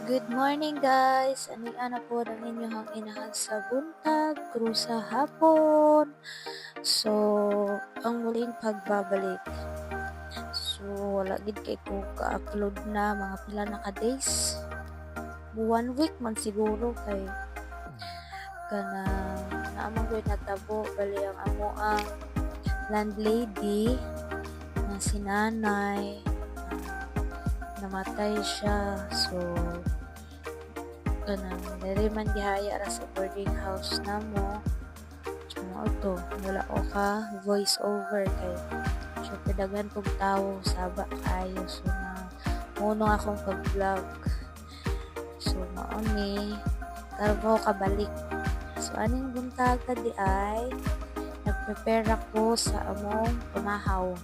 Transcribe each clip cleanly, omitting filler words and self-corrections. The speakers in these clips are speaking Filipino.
Good morning guys! Ano po ng inyong inahan sa buntag, krusa hapon. So, ang muling pagbabalik. So, wala gid kay ko ka-upload na mga pila na ka-days. 1 week man siguro kay kana naamang ko'y natabo bali ang amo ang landlady na si nanay namatay siya. So, kanang diri man gihaya ra sa boarding house namo. Mo to wala o ka voice over kay syempre daghan kong tawo saba kayo, so na muno akong pag-vlog. So mao ni karbo kabalik. So aning buntag di ay nagprepare ako sa among pamahaw.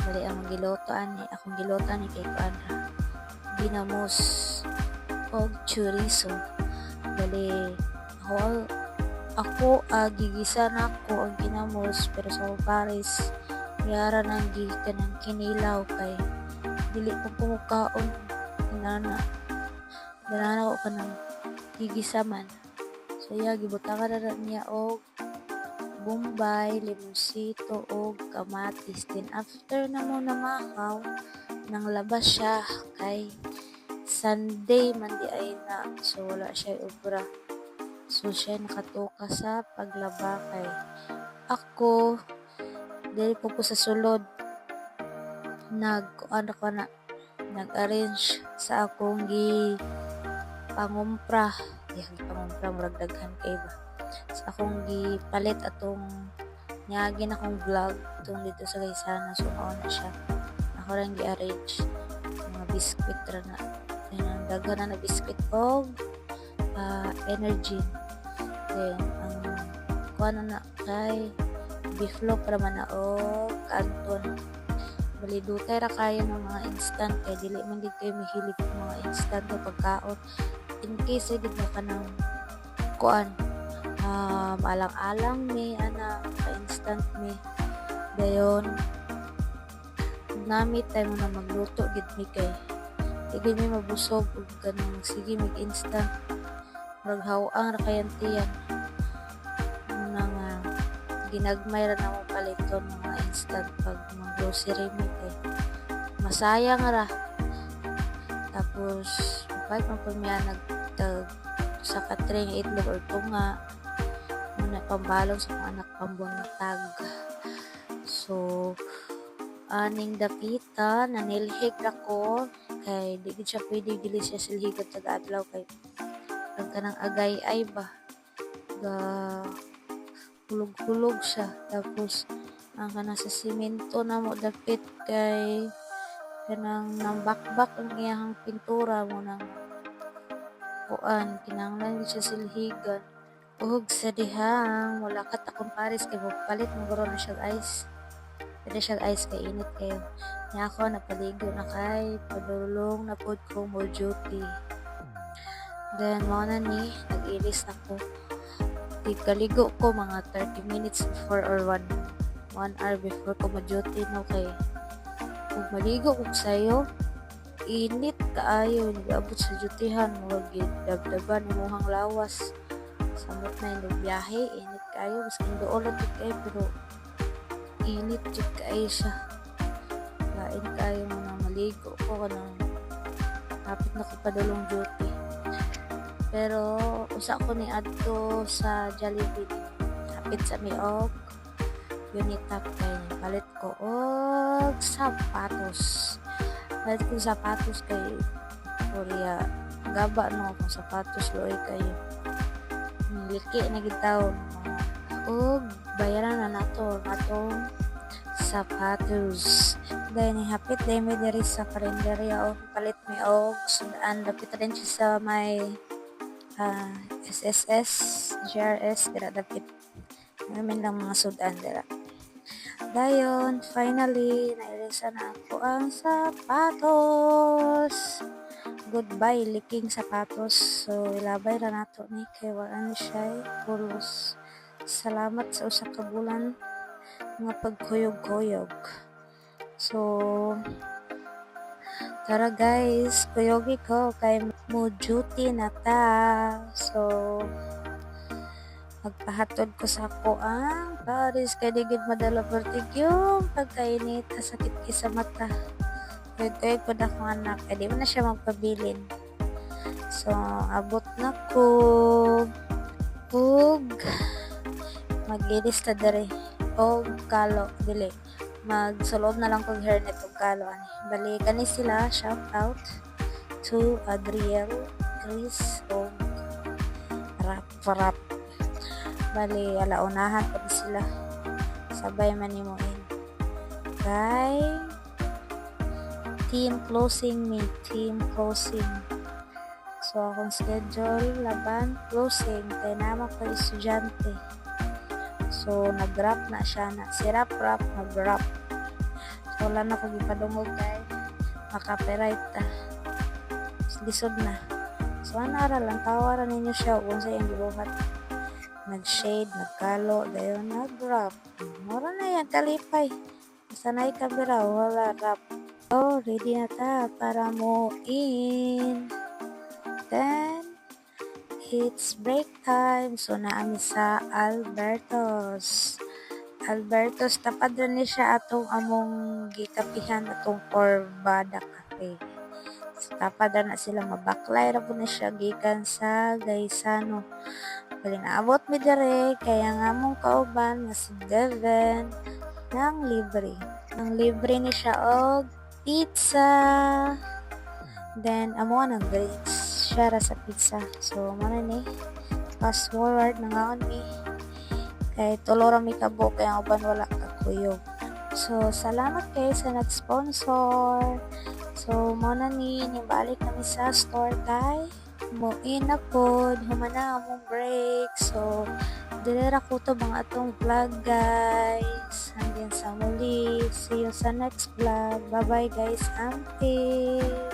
Bali ang akong gilotan ni kay kuan ginamos og chorizo. Bali ako gigisa na ko ang ginamos pero sa pares yara nang kanang kinilaw kay dili ko pumukaon inana ko kanang gigisa man. So gibutangan na niya og bombay, limonsito og kamatis. Then after na mo namahaw nang labas siya kay Sunday man di ay na, so wala siya obra. So siya nakatuka sa paglaba kay ako dili ko sa sulod nag-arrange sa akong pangumpra murag daghan kay ba sa akong gipalit atong niagin akong vlog tong dito sa Gaysana. So mao na siya ako rin gi-arrange mga biskwit ra na daghan na biskwit og energy. Then ang kuan na kay beef loaf para man na og kanton. Bali dutay ra kayo ng mga instant kay dili man gid kayo mahilig sa mga instant o pagkaon. In case gid na kanang kuan alang-alang mi ana ka instant mi dayon nami time na magluto gid mi kay di mi mabusog ug kanang sige mig instant murag hawang ra kayan tiyan nang ginagmay ra na mo paliton mga instant pag mga grocery mi kay masayang ra. Tapos kahit man pag miya nagtag sa katring itlog or tunga muna pambalong sa mga anak pambuntag. So aning dapita nanilhig ra ko kay di gid siya pwede dili siya silhigan sa adlaw kay ang kanang agay ay ba ga hulog-hulog siya. Tapos ang kanang sa simento na mo dapit kay kanang nambakbak ang iyang pintura mo nang kuan kinahanglan siya silhigan ug sa dihang wala ka ta compares kay palit mo guro na siya ice. Pwede siya ice kay init kayo. Niya ako napaligo na kay padulong na pod ko mo duty. Then mo na ni nag-ilis ako. Kaligo ko mga 30 minutes before or 1 hour before ko ma-duty no kay kung maligo ko sayo init kaayo nag-abot sa dutihan mo gid dabdaban imong lawas samot na yung biyahe init kaayo mas doon lang kayo pero init jud kaayo siya lain kaayo mo na maligo ko kanang kapit na ko padulong duty. Pero usa ko ni adto sa Jollibee kapit sa miog unitap kay palit ko og sapatos. Palit ko sapatos kay Korea gaba no kung sapatos loy kayo liki na gid taon og bayaran na nato atong sapatos. Dahil ni hapit dahil may diri sa kalendarya o palit mi og sundaan dapit rin siya sa may SSS, GRS, dira dapit. Namin lang mga sudan dira. Dayon, finally, nairisa na ako ang sapatos. Goodbye, liking sapatos. So, ilabay na nato ni kay waan siya pulos. Salamat sa usa ka bulan mga pagkuyog-kuyog. So, Tara guys, kuyogi ko kay mo duty na ta. So, magpahatod ko sa ko ang Paris kay digid madala vertigyo pagkainit sakit kay sa mata. Kaya ko na akong anak, di mo na siya magpabilin. So, abot na ko. Ug mag-ilista dere. Og kalo, dili. Magsulod na lang kong hairnet og kalo. Bali, kani sila, shout out to Adriel, Chris, og Rap. Bali, alaunahan pa sila. Sabay manimuin. Kay team closing. So, akong schedule, laban, closing, kaya naman ko estudyante. So, nag-rap na siya na. Si Rap, nag-rap. So, wala na kong ipadungog kay makapiright ta. Lisod na. So, anara lang, tawaran ninyo siya kung sa yung gibuhat. Nag-shade, nagkalo, gayon, nag-rap. Mura na yan, kalipay. Sanay ka bira, wala rap. So, ready na ta para mo in. Then, it's break time. So, naami sa Alberto's, tapad rin ni siya atong among gikapihan atong Corbada Cafe. So, tapad na sila, mabaklay ra po na siya gikan sa Gaisano. Bali naabot mi dire, kaya nga mong kauban nga si Devin ng libre ni siya og pizza. Then, amo ng drinks siya sa pizza. So, mana ni fast forward na nga mi kay tulora mi kabo kaya uban wala kakuyog. So, salamat kay sa nag-sponsor. So, mana ni nibalik kami sa store kay muin na pod humana among break. So, dilera ko to mga atong vlog guys. Hanggang sa muli. See you sa next vlog. Bye bye guys. Amping.